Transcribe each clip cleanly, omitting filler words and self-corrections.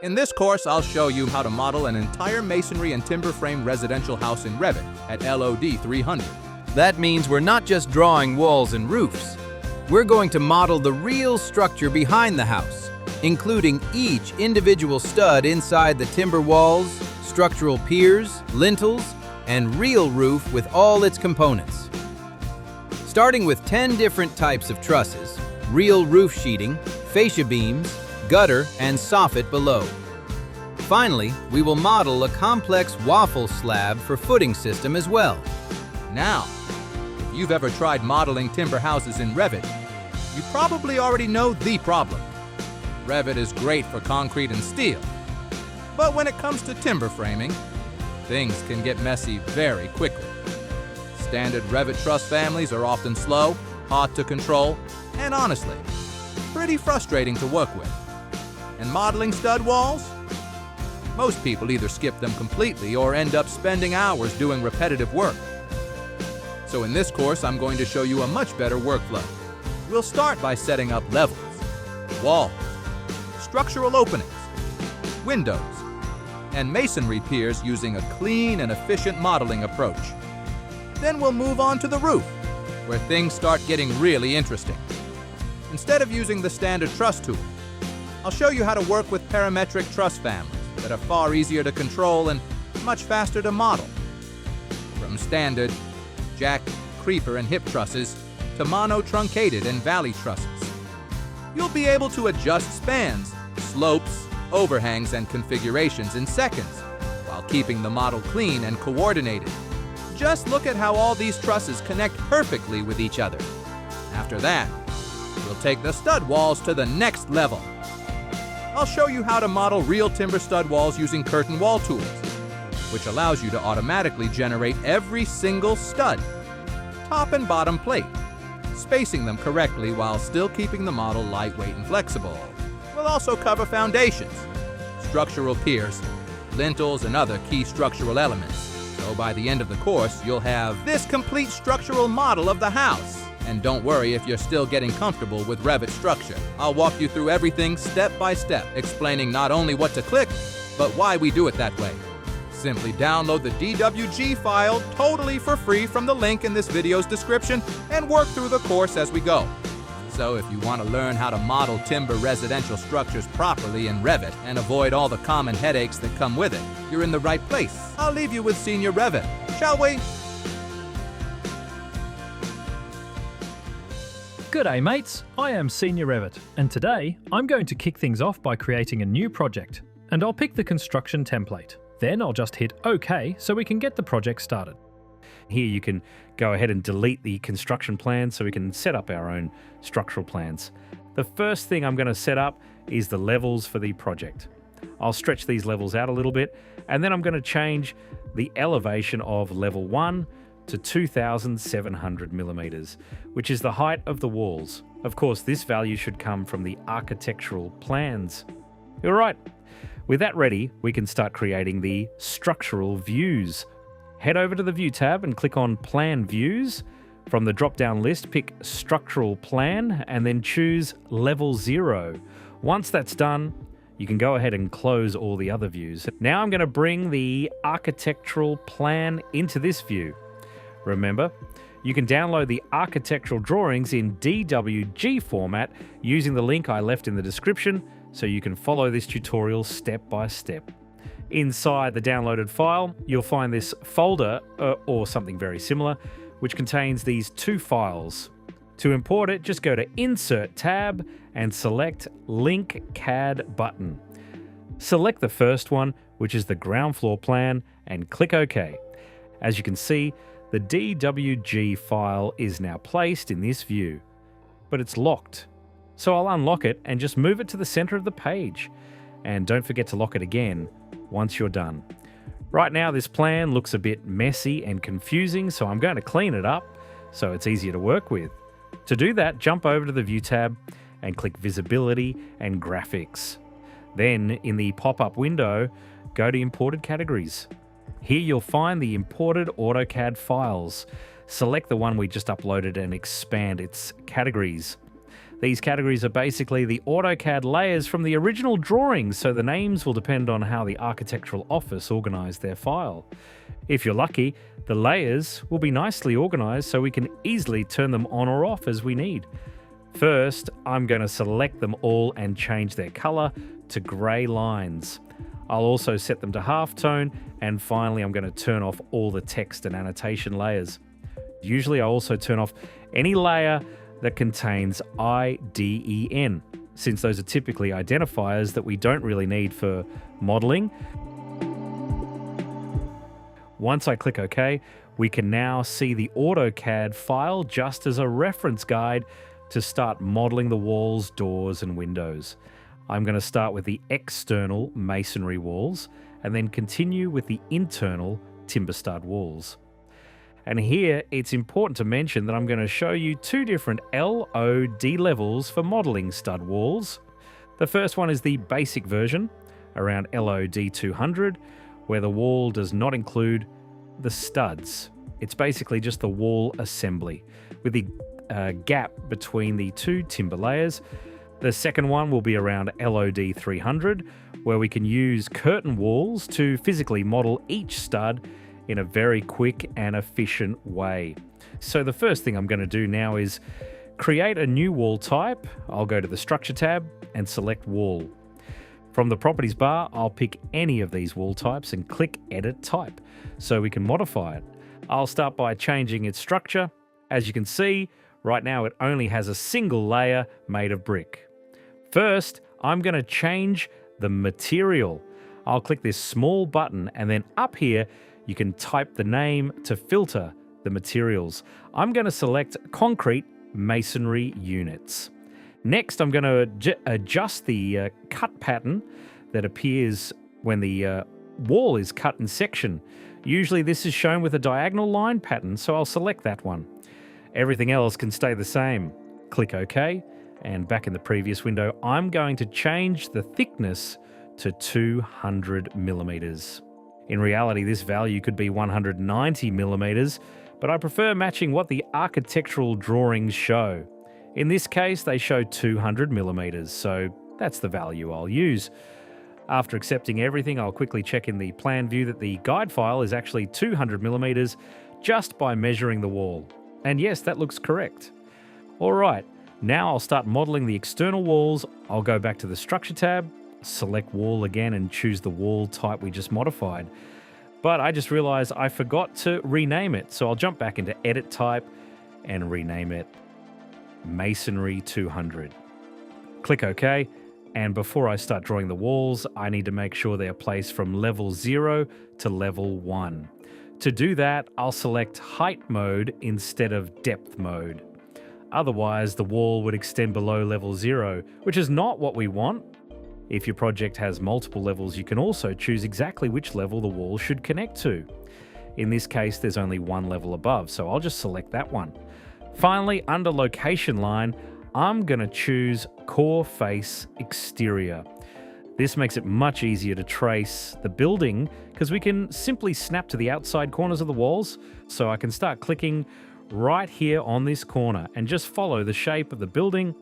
In this course, I'll show you how to model an entire masonry and timber frame residential house in Revit at LOD 300. That means we're not just drawing walls and roofs. We're going to model the real structure behind the house, including each individual stud inside the timber walls, structural piers, lintels, and real roof with all its components. Starting with 10 different types of trusses, real roof sheeting, fascia beams, gutter, and soffit below. Finally, we will model a complex waffle slab for footing system as well. Now, if you've ever tried modeling timber houses in Revit, you probably already know the problem. Revit is great for concrete and steel, but when it comes to timber framing, things can get messy very quickly. Standard Revit truss families are often slow, hard to control, and honestly, pretty frustrating to work with. And modeling stud walls? Most people either skip them completely or end up spending hours doing repetitive work. So in this course, I'm going to show you a much better workflow. We'll start by setting up levels, walls, structural openings, windows, and masonry piers using a clean and efficient modeling approach. Then we'll move on to the roof, where things start getting really interesting. Instead of using the standard truss tool, I'll show you how to work with parametric truss families that are far easier to control and much faster to model. From standard jack, creeper, and hip trusses to mono-truncated and valley trusses. You'll be able to adjust spans, slopes, overhangs, and configurations in seconds while keeping the model clean and coordinated. Just look at how all these trusses connect perfectly with each other. After that, we'll take the stud walls to the next level. I'll show you how to model real timber stud walls using curtain wall tools, which allows you to automatically generate every single stud, top and bottom plate, spacing them correctly while still keeping the model lightweight and flexible. We'll also cover foundations, structural piers, lintels, and other key structural elements. So by the end of the course, you'll have this complete structural model of the house. And don't worry if you're still getting comfortable with Revit structure. I'll walk you through everything step by step, explaining not only what to click, but why we do it that way. Simply download the DWG file totally for free from the link in this video's description and work through the course as we go. So if you want to learn how to model timber residential structures properly in Revit and avoid all the common headaches that come with it, you're in the right place. I'll leave you with Senior Revit, shall we? G'day mates, I am Senior Revit, and today I'm going to kick things off by creating a new project, and I'll pick the construction template. Then I'll just hit OK so we can get the project started. Here you can go ahead and delete the construction plans so we can set up our own structural plans. The first thing I'm going to set up is the levels for the project. I'll stretch these levels out a little bit, and then I'm going to change the elevation of level 1 to 2,700 millimeters, which is the height of the walls. Of course, this value should come from the architectural plans. All right, with that ready, we can start creating the structural views. Head over to the View tab and click on Plan Views. From the drop-down list, pick Structural Plan and then choose Level 0. Once that's done, you can go ahead and close all the other views. Now I'm going to bring the architectural plan into this view. Remember, you can download the architectural drawings in DWG format using the link I left in the description so you can follow this tutorial step by step. Inside the downloaded file, you'll find this folder or something very similar, which contains these two files. To import it, just go to Insert tab and select Link CAD button. Select the first one, which is the ground floor plan, and click OK. As you can see, the DWG file is now placed in this view, but it's locked. So I'll unlock it and just move it to the center of the page. And don't forget to lock it again once you're done. Right now this plan looks a bit messy and confusing, so I'm going to clean it up so it's easier to work with. To do that, jump over to the View tab and click Visibility and Graphics. Then in the pop-up window, go to Imported Categories. Here you'll find the imported AutoCAD files. Select the one we just uploaded and expand its categories. These categories are basically the AutoCAD layers from the original drawings, so the names will depend on how the architectural office organized their file. If you're lucky, the layers will be nicely organized so we can easily turn them on or off as we need. First, I'm going to select them all and change their color to gray lines. I'll also set them to halftone, and finally I'm going to turn off all the text and annotation layers. Usually I also turn off any layer that contains IDEN, since those are typically identifiers that we don't really need for modeling. Once I click OK, we can now see the AutoCAD file just as a reference guide to start modeling the walls, doors, and windows. I'm going to start with the external masonry walls and then continue with the internal timber stud walls. And here it's important to mention that I'm going to show you two different LOD levels for modeling stud walls. The first one is the basic version, around LOD 200, where the wall does not include the studs. It's basically just the wall assembly, with the gap between the two timber layers. The second one will be around LOD 300, where we can use curtain walls to physically model each stud in a very quick and efficient way. So the first thing I'm going to do now is create a new wall type. I'll go to the Structure tab and select Wall. From the Properties bar, I'll pick any of these wall types and click Edit Type so we can modify it. I'll start by changing its structure. As you can see, right now it only has a single layer made of brick. First, I'm going to change the material. I'll click this small button, and then up here you can type the name to filter the materials. I'm going to select concrete masonry units. Next, I'm going to adjust the cut pattern that appears when the wall is cut in section. Usually this is shown with a diagonal line pattern, so I'll select that one. Everything else can stay the same. Click OK, and back in the previous window, I'm going to change the thickness to 200 millimeters. In reality, this value could be 190 millimeters, but I prefer matching what the architectural drawings show. In this case, they show 200 millimeters, so that's the value I'll use. After accepting everything, I'll quickly check in the plan view that the guide file is actually 200 millimeters just by measuring the wall. And yes, that looks correct. All right, now I'll start modeling the external walls. I'll go back to the Structure tab, select Wall again, and choose the wall type we just modified. But I just realized I forgot to rename it, so I'll jump back into Edit Type and rename it Masonry 200. Click OK, and before I start drawing the walls, I need to make sure they are placed from level 0 to level 1. To do that, I'll select Height mode instead of Depth mode. Otherwise, the wall would extend below level 0, which is not what we want. If your project has multiple levels, you can also choose exactly which level the wall should connect to. In this case, there's only one level above, so I'll just select that one. Finally, under Location Line, I'm going to choose Core Face Exterior. This makes it much easier to trace the building because we can simply snap to the outside corners of the walls. So I can start clicking right here on this corner and just follow the shape of the building.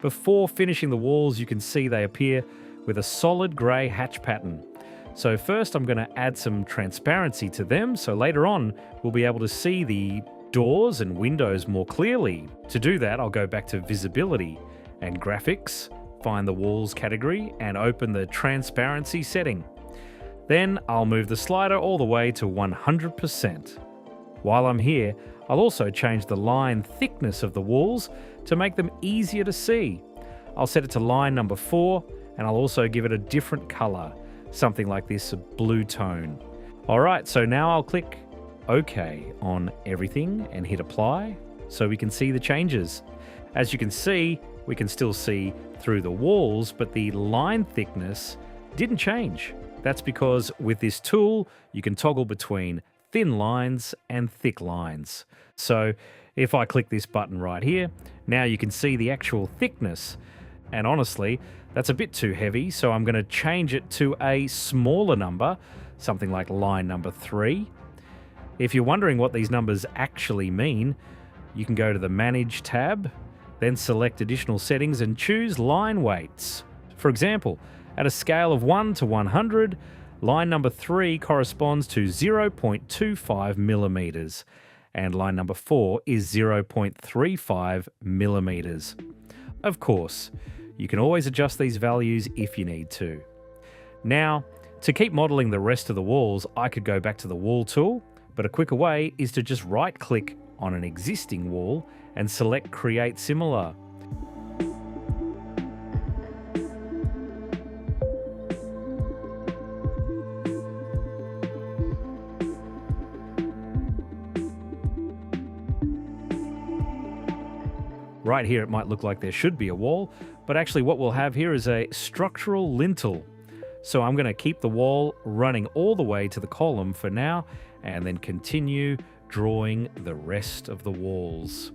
Before finishing the walls, you can see they appear with a solid grey hatch pattern. So first I'm going to add some transparency to them, so later on we'll be able to see the doors and windows more clearly. To do that, I'll go back to Visibility and Graphics, find the Walls category, and open the Transparency setting. Then I'll move the slider all the way to 100%. While I'm here, I'll also change the line thickness of the walls to make them easier to see. I'll set it to line number 4, and I'll also give it a different color, something like this, a blue tone. Alright, so now I'll click OK on everything and hit Apply so we can see the changes. As you can see, we can still see through the walls, but the line thickness didn't change. That's because with this tool, you can toggle between thin lines and thick lines. So if I click this button right here, now you can see the actual thickness. And honestly, that's a bit too heavy, so I'm going to change it to a smaller number, something like line number 3. If you're wondering what these numbers actually mean, you can go to the Manage tab, Then select additional settings and choose line weights. For example, at a scale of 1 to 100, line number 3 corresponds to 0.25 millimeters, and line number 4 is 0.35 millimeters. Of course, you can always adjust these values if you need to. Now, to keep modeling the rest of the walls, I could go back to the wall tool, but a quicker way is to just right-click on an existing wall and select Create Similar. Right here it might look like there should be a wall, but actually what we'll have here is a structural lintel. So I'm going to keep the wall running all the way to the column for now, and then continue drawing the rest of the walls.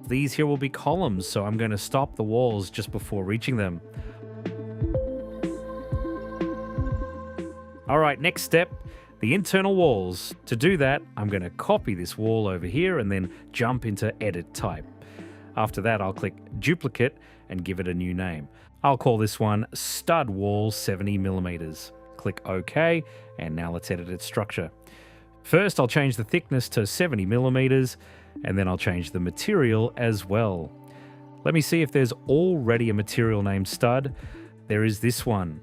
These here will be columns, so I'm going to stop the walls just before reaching them. Alright, next step, the internal walls. To do that, I'm going to copy this wall over here and then jump into Edit Type. After that, I'll click Duplicate and give it a new name. I'll call this one Stud Wall 70mm. Click OK, and now let's edit its structure. First, I'll change the thickness to 70mm, and then I'll change the material as well. Let me see if there's already a material named stud. There is this one,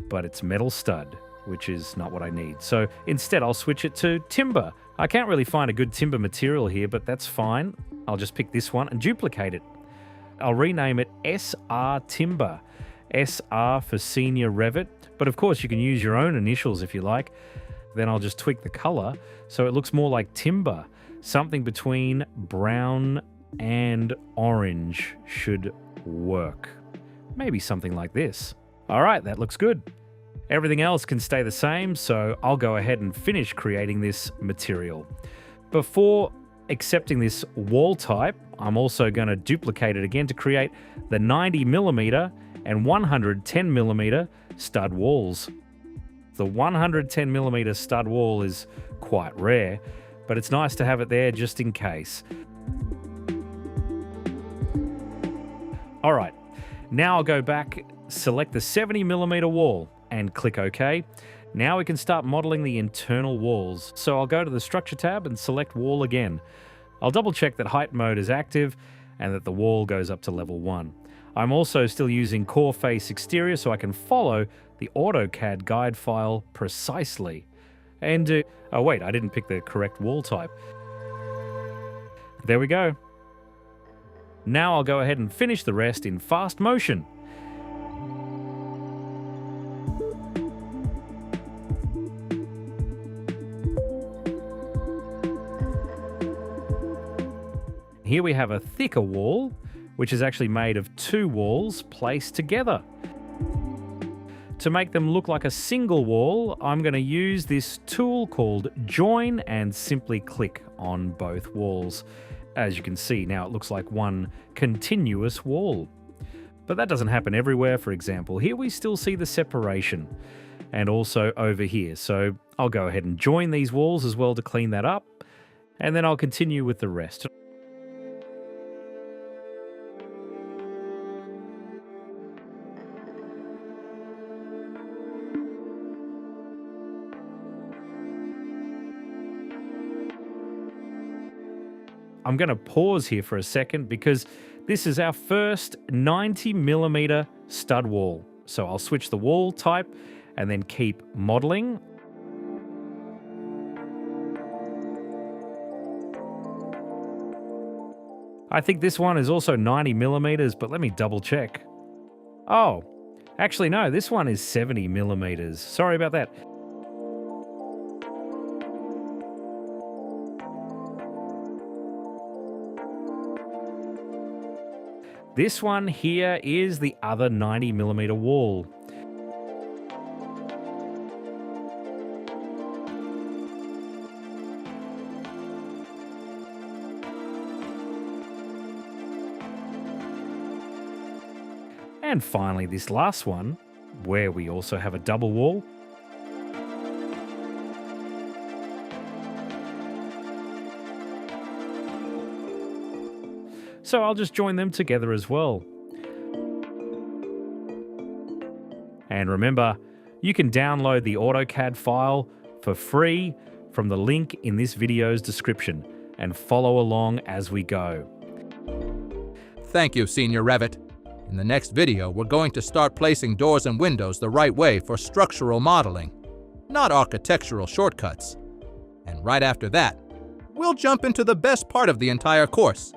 but it's metal stud, which is not what I need. So instead, I'll switch it to timber. I can't really find a good timber material here, but that's fine. I'll just pick this one and duplicate it. I'll rename it SR Timber. SR for Senior Revit, but of course you can use your own initials if you like. Then I'll just tweak the color so it looks more like timber. Something between brown and orange should work. Maybe something like this. All right, that looks good. Everything else can stay the same, so I'll go ahead and finish creating this material. Before accepting this wall type, I'm also going to duplicate it again to create the 90mm and 110mm stud walls. The 110mm stud wall is quite rare, but it's nice to have it there just in case. All right, now I'll go back, select the 70mm wall and click OK. Now we can start modeling the internal walls. So I'll go to the Structure tab and select Wall again. I'll double check that height mode is active and that the wall goes up to level 1. I'm also still using Core Face Exterior so I can follow the AutoCAD guide file precisely. And, oh wait, I didn't pick the correct wall type. There we go. Now I'll go ahead and finish the rest in fast motion. Here we have a thicker wall, which is actually made of 2 walls placed together. To make them look like a single wall, I'm going to use this tool called Join and simply click on both walls. As you can see, now it looks like one continuous wall. But that doesn't happen everywhere. For example, here we still see the separation, and also over here. So I'll go ahead and join these walls as well to clean that up, and then I'll continue with the rest. I'm going to pause here for a second because this is our first 90mm stud wall. So I'll switch the wall type and then keep modeling. I think this one is also 90mm, but let me double check. Oh, actually no, this one is 70mm. Sorry about that. This one here is the other 90mm wall. And finally, this last one, where we also have a double wall. So I'll just join them together as well. And remember, you can download the AutoCAD file for free from the link in this video's description and follow along as we go. Thank you, Senior Revit. In the next video, we're going to start placing doors and windows the right way for structural modeling, not architectural shortcuts. And right after that, we'll jump into the best part of the entire course,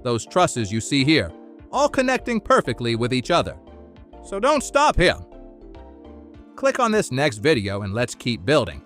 those trusses you see here, all connecting perfectly with each other. So don't stop here. Click on this next video and let's keep building.